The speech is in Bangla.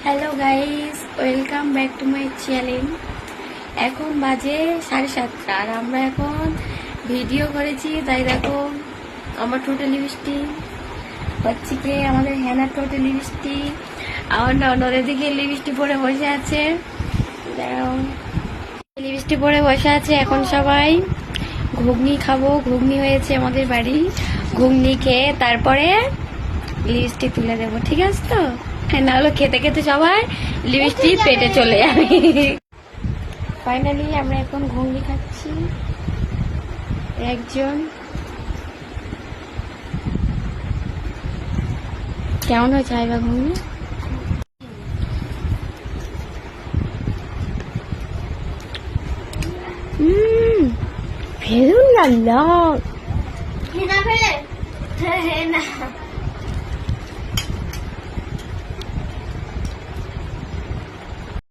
Hello guys, welcome back to my channel. এখন বাজে 7:30 আর আমরা এখন ভিডিও করেছি। তাই দেখো আমার ঠোঁটে লিপস্টিক হচ্ছে কি, আমাদের হেনার ঠোঁটে লিপস্টিক, আমার ননদের দিকে লিপস্টিক পরে বসে আছে। লিপস্টিক পরে বসে আছে। এখন সবাই ঘুগনি খাবো। ঘুগনি হয়েছে আমাদের বাড়ি। ঘুগনি খেয়ে তারপরে লিপস্টিক তুলে দেবো, ঠিক আছে তো? না হলে খেতে খেতে সবাই লিপস্টিক পেটে চলে যাবে। ফাইনালি আমরা এখন ঘুগনি খাচ্ছি। একজন কেমন হয়েছে আইবা ঘুগনি? ফেলুন না ফেলে না